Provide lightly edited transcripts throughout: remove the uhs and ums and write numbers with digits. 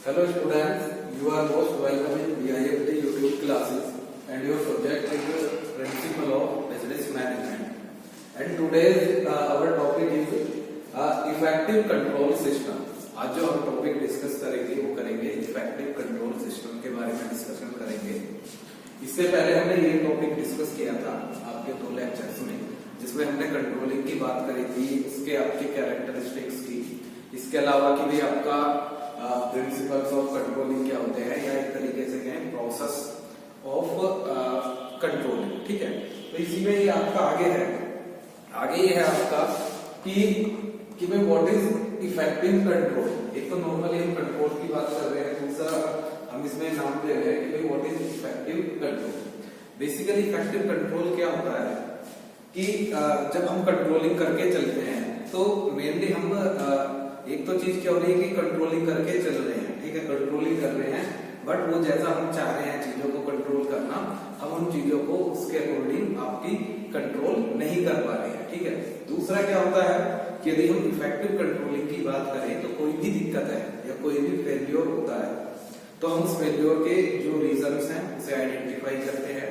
Hello students, you are most welcome in BIFT YouTube classes and your subject is Principle of Business Management. And today's our topic is Effective Control System. आज जो हम topic discuss करेंगे वो करेंगे effective control system के बारे में discussion करेंगे। इससे पहले हमने ये टॉपिक डिस्कस किया था आपके 2 लेक्चर्स में, जिसमें हमने कंट्रोलिंग की बात करी थी, उसके आपके कैरेक्टरिस्टिक्स की, इसके अलावा कि भी आपका प्रिंसिपल्स ऑफ कंट्रोलिंग क्या होते हैं या एक तरीके से कहें प्रोसेस ऑफ कंट्रोलिंग। ठीक है, तो इसी में ये आपका आगे ये है आपका कि भाई व्हाट इज इफेक्टिव कंट्रोल। एक तो नॉर्मली हम कंट्रोल की बात कर रहे हैं, दूसरा हम इसमें नाम दे रहे हैं कि भाई what is effective control. Basically effective control क्या होता है कि जब हम कंट्रोलिंग करके चलते हैं तो मेनली हम एक तो चीज क्या हो रही है कि कंट्रोलिंग करके चल रहे हैं, ठीक है, कंट्रोलिंग कर रहे हैं, बट वो जैसा हम चाह रहे हैं चीजों को कंट्रोल करना, हम उन चीजों को उसके अकॉर्डिंग आपकी कंट्रोल नहीं कर पा रहे हैं। ठीक है, दूसरा क्या होता है कि यदि हम इफेक्टिव कंट्रोलिंग की बात करें तो कोई भी दिक्कत है या कोई भी फेल्योर होता है तो हम उस फेल्योर के जो रीजंस हैं उसे आइडेंटिफाई करते हैं,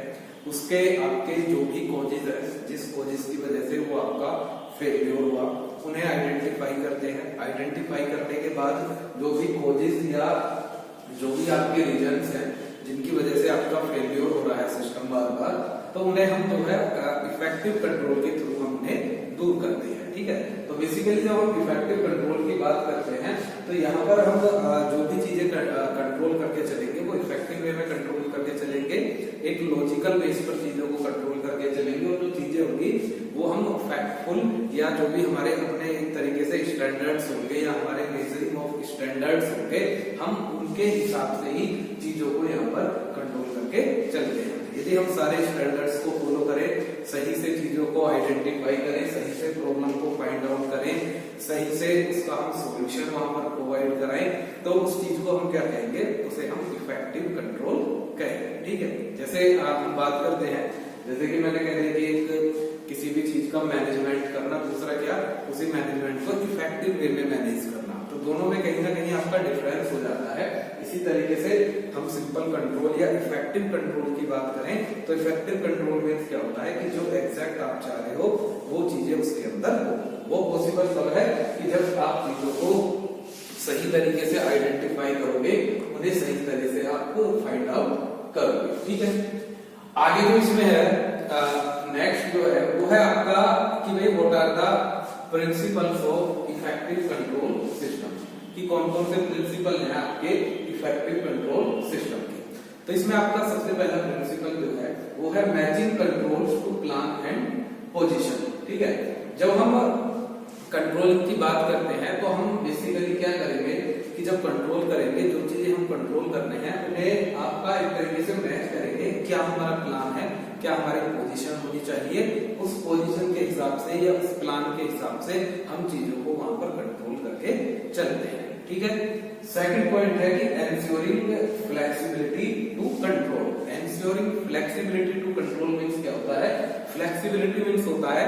उसके आपके जो भी कॉजेज है, जिस कॉजेज की वजह से वो आपका फेल्योर हुआ, उन्हें आइडेंटिफाई करते हैं। आइडेंटिफाई करने के बाद जो भी कॉजेज या जो भी आपके रीजंस हैं जिनकी वजह से आपका फेल्योर हो रहा है सिस्टम बार बार, तो उन्हें हम जो है इफेक्टिव कंट्रोल के थ्रू हम उन्हें दूर करते हैं। ठीक है, तो बेसिकली जब हम इफेक्टिव कंट्रोल की बात करते हैं तो यहाँ पर हम जो भी चीजें कंट्रोल करके चलेंगे वो इफेक्टिव वे में कंट्रोल करके चलेंगे, एक लॉजिकल बेस पर चीजों को कंट्रोल करके चलेंगे, और जो चीजें होंगी वो हम फैक्टफुल या जो भी हमारे अपने एक तरीके से स्टैंडर्ड्स होंगे या हमारे मेजरिंग ऑफ स्टैंडर्ड्स होंगे, हम उनके हिसाब से ही चीजों को यहाँ पर कंट्रोल करके चलते हैं। यदि हम सारे स्टैंडर्ड्स को फॉलो करें, सही से चीजों को आइडेंटिफाई करें, सही से प्रॉब्लम को फाइंड आउट करें, सही से उसका हम सॉल्यूशन वहां पर प्रोवाइड कराएं, तो उस चीज को हम क्या कहेंगे, उसे हम इफेक्टिव कंट्रोल कहेंगे। ठीक है, जैसे आप बात करते हैं, जैसे कि मैंने कह दिया कि एक किसी भी चीज का मैनेजमेंट करना, दूसरा क्या उसी मैनेजमेंट को इफेक्टिव वे में मैनेज करना, तो दोनों में कहीं ना कहीं आपका डिफरेंस हो जाता है। इसी तरीके से हम सिंपल कंट्रोल या इफेक्टिव कंट्रोल की बात करें तो इफेक्टिव कंट्रोल में क्या होता है कि जो एग्जैक्ट आप चाह रहे हो वो चीजें उसके अंदर हो। वो पॉसिबल तब है कि जब आप चीजों को सही तरीके से आइडेंटिफाई करोगे, उन्हें सही तरह से आपको फाइंड आउट करोगे। ठीक है, आगे जो इसमें है नेक्स्ट जो है वो है आपका कि भाई what are the principles of effective control system, कि कौन कौन से प्रिंसिपल हैं आपके इफेक्टिव कंट्रोल सिस्टम के। तो इसमें आपका सबसे पहला प्रिंसिपल जो है वो है matching controls to plan and position. ठीक है, जब हम कंट्रोलिंग की बात करते हैं तो हम बेसिकली क्या करेंगे कि जब कंट्रोल करेंगे, जो चीजें हम कंट्रोल करने हैं उन्हें आपका एक तरीके से मैच करेंगे, क्या हमारा प्लान है, क्या हमारी पोजीशन होनी चाहिए, उस पोजीशन के हिसाब से या उस प्लान के हिसाब से हम चीजों को वहां पर कंट्रोल करके चलते हैं। ठीक है, सेकंड पॉइंट है कि ensuring flexibility to control. Ensuring flexibility to control means क्या होता है, फ्लेक्सिबिलिटी मींस होता है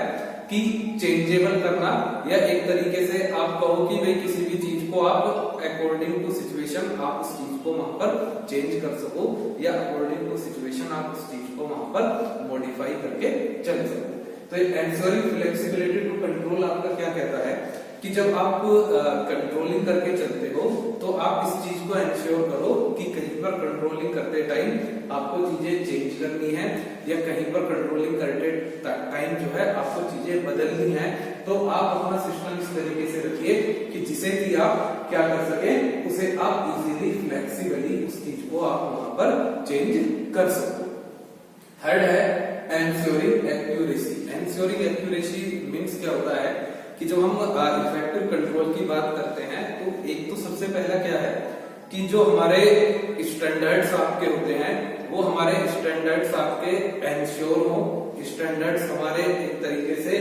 कि चेंजेबल करना, या एक तरीके से आप कहो कि भाई किसी भी चीज को आप अकॉर्डिंग टू सिचुएशन आप उस चीज को वहां पर चेंज कर सको, या अकॉर्डिंग टू सिचुएशन आप उस चीज को वहां पर मॉडिफाई करके चल सको। तो एंश्योरिंग फ्लेक्सिबिलिटी टू कंट्रोल आपका क्या कहता है कि जब आप कंट्रोलिंग करके चलते हो तो आप इस चीज को एंश्योर करो कि कहीं पर कंट्रोलिंग करते टाइम आपको चीजें चेंज करनी है, या कहीं पर कंट्रोलिंग करते टाइम जो है आपको चीजें बदलनी है, तो आप अपना सिस्टम इस तरीके से रखिए कि जिसे कि आप क्या कर सके, उसे आप इजीली फ्लेक्सिबली उस चीज को आप वहां पर चेंज कर सको। थर्ड है ensuring accuracy. Ensuring accuracy means क्या होता है कि जब हम इफेक्टिव कंट्रोल की बात करते हैं तो एक तो सबसे पहला क्या है कि जो हमारे स्टैंडर्ड्स आपके होते हैं वो हमारे स्टैंडर्ड्स आपके एंश्योर हो, स्टैंडर्ड्स हमारे एक तरीके से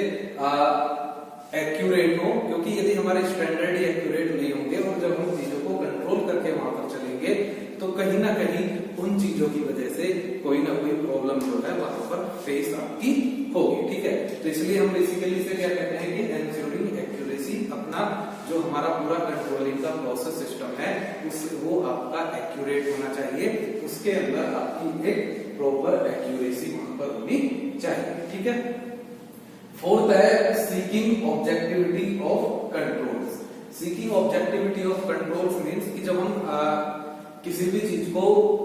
एक्यूरेट हो, क्योंकि यदि हमारे स्टैंडर्ड ही एक्यूरेट नहीं होंगे और जब हम चीजों को कंट्रोल करके वहां पर चलेंगे तो कहीं ना कहीं उन चीजों की वजह से कोई ना कोई प्रॉब्लम जो है वहां पर फेस आपकी होगी। ठीक है, तो इसलिए हम बेसिकली से क्या कहते हैं कि एंश्योरिंग एक्यूरेसी, अपना जो हमारा पूरा कंट्रोलिंग का प्रोसेस सिस्टम है वो आपका एक्यूरेट होना चाहिए, उसके अंदर आपकी एक प्रॉपर एक्यूरेसी वहां पर होनी चाहिए, ठीक है। फोर्थ है seeking objectivity of controls. Seeking objectivity of controls means कि जब हम किसी भी चीज को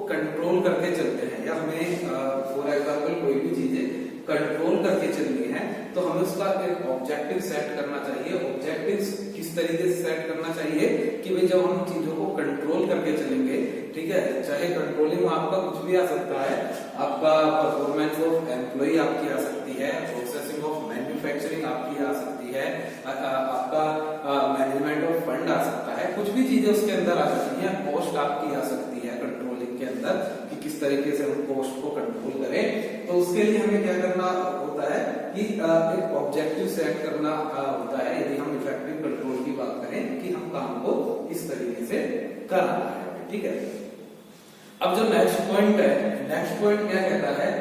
कंट्रोल करके चलते हैं या हमें फॉर एग्जाम्पल कोई भी चीजें कंट्रोल करके चलनी है तो हमें उसका एक ऑब्जेक्टिव सेट करना चाहिए। ऑब्जेक्टिव किस तरीके से सेट करना चाहिए कि भाई जब हम चीजों को कंट्रोल करके चलेंगे, ठीक है, चाहे कंट्रोलिंग में आपका कुछ भी आ सकता है, आपका परफॉर्मेंस ऑफ एम्प्लॉय आपकी आ सकती है, प्रोसेसिंग ऑफ मैन्युफैक्चरिंग आपकी आ सकती है, आपका मैनेजमेंट ऑफ फंड आ सकता है, कुछ भी चीजें उसके अंदर आ सकती है, कॉस्ट आपकी आ सकती है कंट्रोलिंग के अंदर कि किस तरीके से हम कॉस्ट को कंट्रोल करें। तो उसके लिए हमें क्या करना होता है कि एक ऑब्जेक्टिव सेट करना होता है। यदि हम इफेक्टिव कंट्रोल की बात करें कि हम काम को इस तरीके से करना है, ठीक है। अब जो नेक्स्ट पॉइंट है, नेक्स्ट पॉइंट क्या कहता है,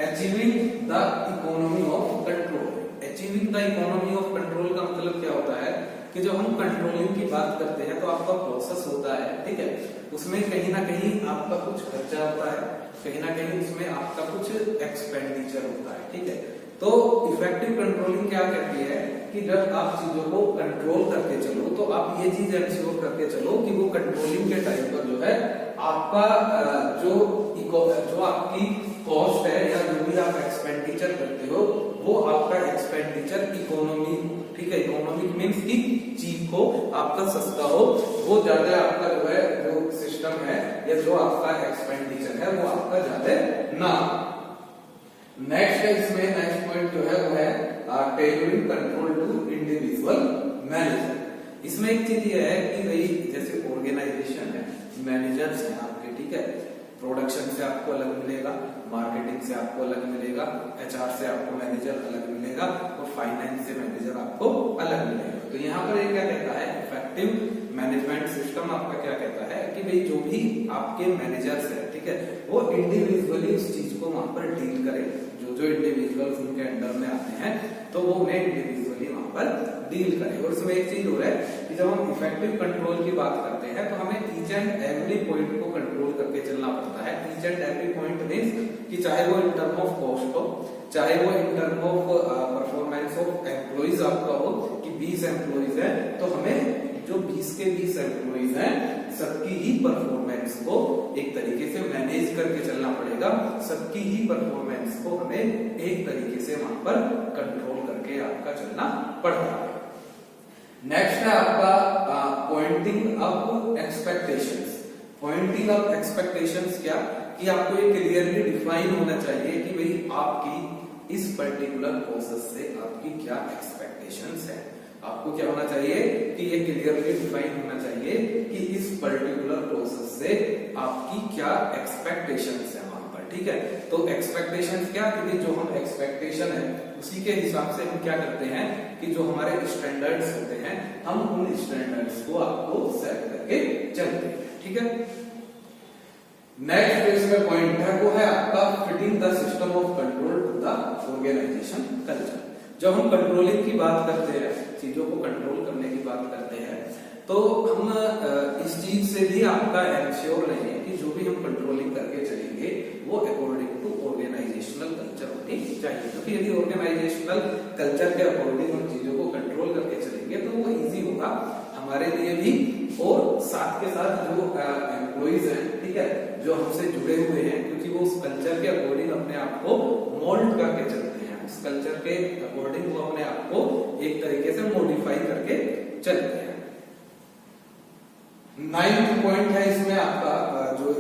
achieving the economy of control. Achieving the economy of control का मतलब क्या होता है कि जब हम कंट्रोलिंग की बात करते हैं तो आपका प्रोसेस होता है, ठीक है, उसमें कहीं ना कहीं आपका कुछ खर्चा होता है, कहीं ना कहीं उसमें आपका कुछ एक्सपेंडिचर होता है, ठीक है। तो इफेक्टिव कंट्रोलिंग क्या कहती है कि जब आप चीजों को कंट्रोल करके चलो तो आप ये चीज इंश्योर करके चलो कि वो कंट्रोलिंग के टाइम पर जो है आपका जो आपकी कॉस्ट है या जो भी आप एक्सपेंडिचर करते हो वो आपका एक्सपेंडिचर इकोनॉमी, ठीक है, इकोनॉमिक मीन्स की चीज को आपका सस्ता हो, वो ज्यादा आपका जो है जो सिस्टम है या जो आपका एक्सपेंडिचर है वो आपका ज्यादा ना। नेक्स्ट है इसमें नेक्स्ट पॉइंट जो है वो है tailoring control to individual manager. इसमें एक चीज ये है कि भाई जैसे ऑर्गेनाइजेशन है, मैनेजर्स हैं आपके, ठीक है, प्रोडक्शन से आपको अलग मिलेगा, मार्केटिंग से आपको अलग मिलेगा, एचआर से आपको मैनेजर अलग मिलेगा और फाइनेंस से मैनेजर आपको अलग मिलेगा। तो यहाँ पर ये क्या कहता है, इफेक्टिव मैनेजमेंट सिस्टम आपका क्या कहता है कि भाई जो भी आपके मैनेजर्स है, ठीक है, वो इंडिविजुअली उस चीज को वहां पर डील करें। जो इंडिविजुअल्स उनके अंडर में आते हैं तो वो उन्हें इंडिविजुअली वहां पर डील करें। और उसमें एक चीज हो रहा है कि जब हम इफेक्टिव कंट्रोल की बात करते हैं तो हमें ईच एंड एवरी पॉइंट को कंट्रोल करके चलना पड़ता है। Each and every point means कि चाहे वो इन टर्म ऑफ कॉस्ट हो, चाहे वो in term of performance of employees आपका हो कि 20 एम्प्लॉइज है तो हमें जो 20 के 20 एम्प्लॉइज हैं सबकी ही परफॉर्मेंस को एक तरीके से मैनेज करके चलना पड़ेगा, सबकी ही परफॉर्मेंस को हमें एक तरीके से वहां पर कंट्रोल करके आपका चलना पड़ता है। नेक्स्ट है आपका pointing up expectations. Pointing up expectations क्या कि आपको ये क्लियरली डिफाइन होना चाहिए कि भाई आपकी इस पर्टिकुलर प्रोसेस से आपकी क्या एक्सपेक्टेशंस है। आपको क्या होना चाहिए कि ये क्लियरली डिफाइन होना चाहिए कि इस पर्टिकुलर प्रोसेस से आपकी क्या एक्सपेक्टेशंस है वहां पर, ठीक है। तो एक्सपेक्टेशंस क्या कि जो हम एक्सपेक्टेशन है उसी के हिसाब से हम क्या करते हैं कि जो हमारे स्टैंडर्ड्स होते हैं हम उन स्टैंडर्ड्स को आपको सेट करके चलते हैं, ठीक है। नेक्स्ट इसमें पॉइंट है वो है आपका fitting the system of control to the organisation culture. जब हम कंट्रोलिंग की बात करते हैं, चीजों को कंट्रोल करने की बात करते हैं तो हम इस चीज से भी आपका एंश्योर रहें कि जो भी हम कंट्रोलिंग करके चलेंगे वो अकॉर्डिंग टू ऑर्गेनाइजेशनल कल्चर होनी चाहिए। क्योंकि यदि ऑर्गेनाइजेशनल कल्चर के अकॉर्डिंग हम चीजों को कंट्रोल करके चलेंगे तो वो इजी होगा हमारे लिए भी और साथ के साथ जो एम्प्लॉइज हैं, ठीक है, जो हमसे जुड़े हुए हैं, क्योंकि वो उस कल्चर के अकॉर्डिंग अपने आप को मोल्ड करके चलते हैं, उस कल्चर के अकॉर्डिंग वो अपने आप को एक तरीके से मॉडिफाई करके चलते हैं। 9th पॉइंट है इसमें आपका जो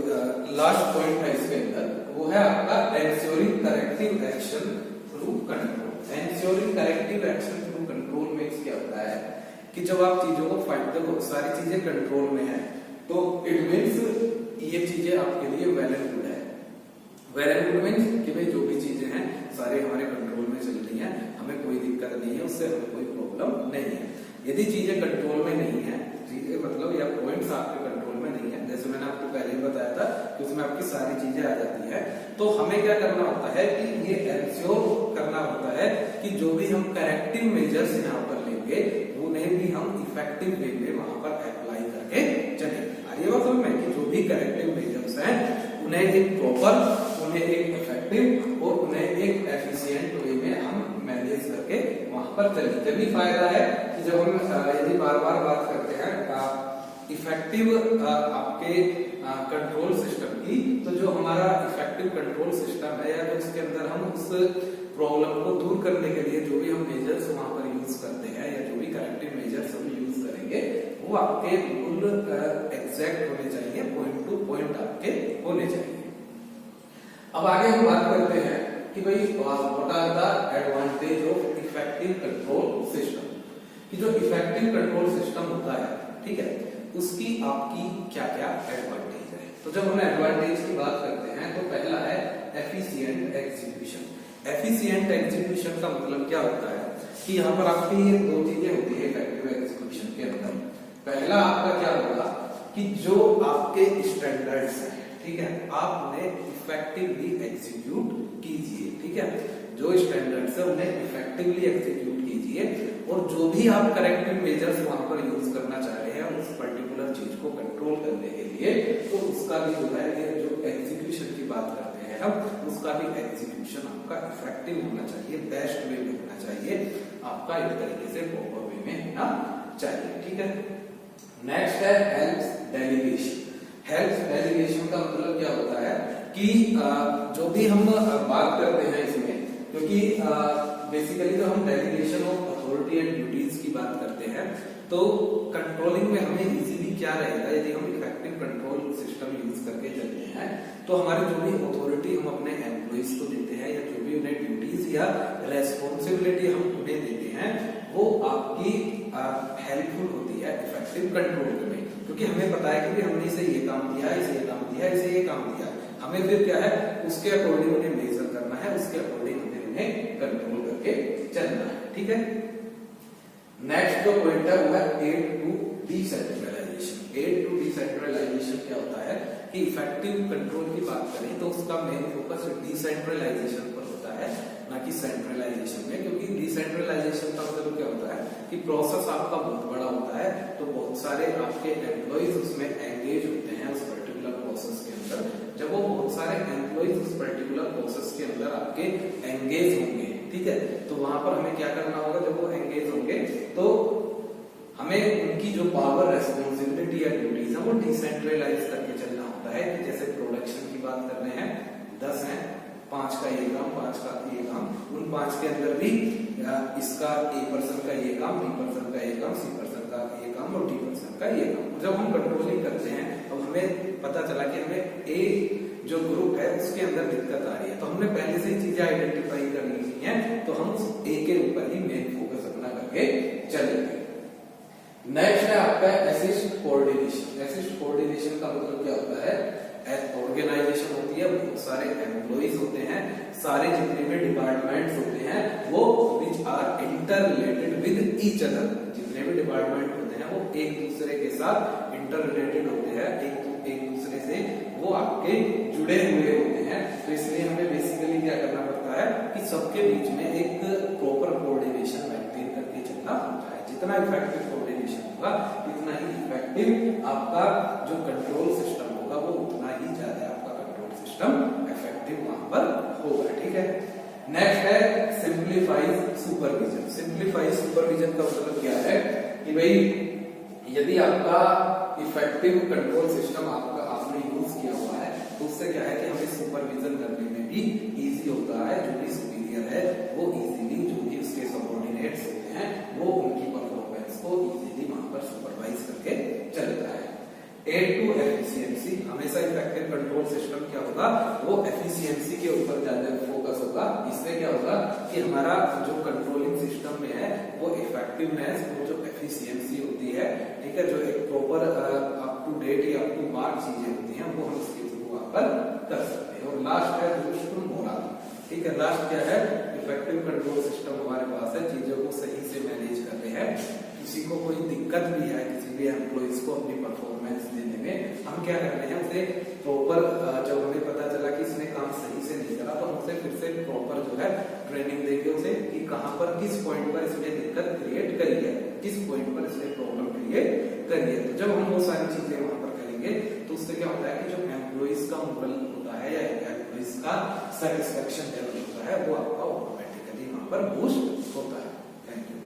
लास्ट पॉइंट है इसके अंदर वो है आपका ensuring corrective action through control. Ensuring corrective action through control में क्या होता है कि जब आप चीजों को फाइट करो, सारी चीजें कंट्रोल में है तो इट मीन्स ये चीजें आपके लिए वेल एंड गुड है। वेल एंड गुड मीन्स कि भाई जो भी चीजें हैं सारे हमारे कंट्रोल में चल रही हैं, हमें कोई दिक्कत नहीं है, उससे हमें कोई प्रॉब्लम नहीं है। यदि चीजें कंट्रोल में नहीं है, चीजें मतलब या पॉइंट्स आपके कंट्रोल में नहीं है, जैसे मैंने आपको पहले ही बताया था कि उसमें आपकी सारी चीजें आ जाती है, तो हमें क्या करना होता है कि ये एंश्योर करना होता है कि जो भी हम करेक्टिव मेजर्स यहाँ पर लेंगे उन्हें भी हम इफेक्टिव वे में वहां पर अप्लाई करके चलेंगे। आइए भी करेक्टिव मेजर्स हैं उन्हें एक प्रॉपर, उन्हें एक इफेक्टिव और उन्हें एक एफिशिएंट वे में हम मैनेज करके वहां पर चलें। तभी फायदा है कि जब हम यदि बार बार बात करते हैं इफेक्टिव आपके कंट्रोल सिस्टम की, तो जो हमारा इफेक्टिव कंट्रोल सिस्टम है या तो उसके अंदर हम उस प्रॉब्लम को दूर करने के लिए जो भी हम मेजर्स वहां पर यूज करते हैं या जो भी करेक्टिव मेजर्स हम यूज करेंगे वो आपके बिल्कुल एग्जैक्ट होने चाहिए, पॉइंट टू पॉइंट आपके होने चाहिए। अब आगे हम बात करते हैं कि भाई what are the advantage of effective control system, कि जो इफेक्टिव कंट्रोल सिस्टम होता है, ठीक है, उसकी आपकी क्या क्या एडवांटेज है। तो जब हम एडवांटेज की बात करते हैं तो पहला है एफिशिएंट एग्जीक्यूशन। एफिशिएंट एग्जीक्यूशन का मतलब क्या होता है कि यहाँ पर आपकी दो चीजें होती है इफेक्टिव एग्जीक्यूशन के अंदर। पहला आपका क्या होगा कि जो आपके स्टैंडर्ड्स हैं, ठीक है, आप उन्हें इफेक्टिवली एग्जीक्यूट कीजिए, ठीक है, जो स्टैंडर्ड्स है उन्हें इफेक्टिवली एग्जीक्यूट कीजिए और जो भी आप करेक्टिव मेजर्स वहां पर यूज करना चाह रहे हैं उस पर्टिकुलर चीज को कंट्रोल करने के लिए, तो उसका भी जो है जो एग्जीक्यूशन की बात करते हैं हम, उसका भी एग्जीक्यूशन आपका इफेक्टिव होना चाहिए, बेस्ट वे में होना चाहिए, आपका एक तरीके से प्रॉपर वे में होना चाहिए, ठीक है। नेक्स्ट है हेल्प डेलीगेशन। हेल्प डेलीगेशन का मतलब क्या होता है कि जो भी हम बात करते हैं इसमें, क्योंकि बेसिकली जो हम delegation of authority and duties की बात करते हैं तो कंट्रोलिंग में हमें इजीली क्या रहेगा, यदि हम इफेक्टिव कंट्रोल सिस्टम यूज करके चलते हैं तो हमारे जो भी अथॉरिटी हम अपने एम्प्लॉइज को देते हैं या जो भी उन्हें ड्यूटीज या रेस्पॉन्सिबिलिटी हम उन्हें देते हैं वो आपकी हेल्पफुल होती है इफेक्टिव कंट्रोल में, क्योंकि हमें पता है कि हमने इसे ये काम दिया, इसे ये काम दिया, इसे ये काम दिया, हमें फिर क्या है उसके अकॉर्डिंग उन्हें मेजर करना है, उसके अकॉर्डिंग हमें उन्हें कंट्रोल करके चलना है, ठीक है। नेक्स्ट जो पॉइंट है वो है aid to decentralisation. Aid to decentralisation क्या होता है कि इफेक्टिव कंट्रोल की बात करें तो उसका मेन फोकस डिसेंट्रलाइजेशन पर होता है, ना कि सेंट्रलाइजेशन में, क्योंकि डिसेंट्रलाइजेशन का मतलब क्या होता है कि प्रोसेस आपका बहुत बड़ा होता है तो बहुत सारे आपके एम्प्लॉइज उसमें एंगेज होते हैं उस पर्टिकुलर प्रोसेस के अंदर। जब वो बहुत सारे एम्प्लॉइज उस पर्टिकुलर प्रोसेस के अंदर आपके एंगेज होंगे, ठीक है, तो वहां पर हमें क्या करना होगा, जब वो एंगेज होंगे तो हमें उनकी जो पावर, रेस्पॉन्सिबिलिटी या ड्यूटीज है वो डिसेंट्रलाइज करके चलना होता है। कि जैसे प्रोडक्शन की बात कर रहे हैं, 10 हैं, 5 का ये काम, 5 का ये काम, उन 5 के अंदर भी इसका A पर्सन का ये काम, B पर्सन का ये काम, C पर्सन का ये काम और D पर्सन का ये काम। जब हम कंट्रोलिंग करते हैं तो हमें पता चला कि हमें A जो ग्रुप है उसके अंदर दिक्कत आ रही है, तो हमने पहले से ही चीजें आइडेंटिफाई कर ली है, तो हम उस A के ऊपर ही मेन फोकस अपना करके चलेंगे। नेक्स्ट है आपका असिस्ट कोऑर्डिनेशन। असिस्ट कोऑर्डिनेशन का मतलब क्या होता है, ऑर्गेनाइजेशन होती है, बहुत सारे एम्प्लॉइज होते हैं, सारे जितने भी डिपार्टमेंट्स होते हैं वो which are interrelated with each other. जितने भी डिपार्टमेंट होते हैं वो एक दूसरे के साथ इंटर रिलेटेड होते हैं, एक दूसरे से वो आपके जुड़े हुए होते हैं। तो इसलिए हमें बेसिकली क्या करना पड़ता है कि सबके बीच में एक प्रॉपर कोऑर्डिनेशन मेंटेन करके चलना होता है। जितना इफेक्टिव कोऑर्डिनेशन होगा इतना ही इफेक्टिव आपका जो कंट्रोल सिस्टम होगा वो उतना ही ज्यादा आपका कंट्रोल सिस्टम इफेक्टिव वहां पर होगा, ठीक है। नेक्स्ट है सिंप्लीफाइड सुपरविजन। सिंप्लीफाइड सुपरविजन का मतलब क्या है कि भाई यदि आपका इफेक्टिव कंट्रोल सिस्टम आपने यूज किया हुआ है तो उससे क्या है कि हमें सुपरविजन करने में भी इजी होता है। जो भी सुपीरियर है वो इजीली जो भी उसके सबऑर्डिनेट्स होते हैं वो उनकी परफॉर्मेंस को इजीली वहां पर सुपरवाइज करके चलता है। Aid to efficiency. हमेशा इफेक्टिव कंट्रोल सिस्टम क्या होगा, वो एफिशिएंसी के ऊपर ज्यादा फोकस होगा। इससे क्या होगा कि हमारा जो कंट्रोलिंग सिस्टम में है वो इफेक्टिवनेस, वो जो एफिशिएंसी होती है, ठीक है, जो एक प्रॉपर अप टू डेट या अप टू मार्क चीजें होती हैं वो हम इसके थ्रू वहां पर कर सकते हैं। और लास्ट है मोरल, ठीक है। लास्ट क्या है, इफेक्टिव कंट्रोल सिस्टम हमारे पास है, चीजों को सही से मैनेज कर रहे हैं, किसी को कोई दिक्कत भी है, किसी भी एम्प्लॉइज को अपनी परफॉर्मेंस देने में, हम क्या करते हैं उसे प्रॉपर, जब हमें पता चला कि इसने काम सही से नहीं करा तो हम उसे फिर से प्रॉपर जो है ट्रेनिंग देंगे उसे कि कहां पर किस पॉइंट पर इसने दिक्कत क्रिएट करी है, किस पॉइंट पर इसने प्रॉब्लम क्रिएट करी है। तो जब हम वो सारी चीजें वहां पर करेंगे करेंगे तो उससे क्या होता है कि जो एम्प्लॉइज का मोरल होता है या एम्प्लॉइज का सेटिस्फेक्शन लेवल होता है वो आपका ऑटोमेटिकली वहां पर बूस्ट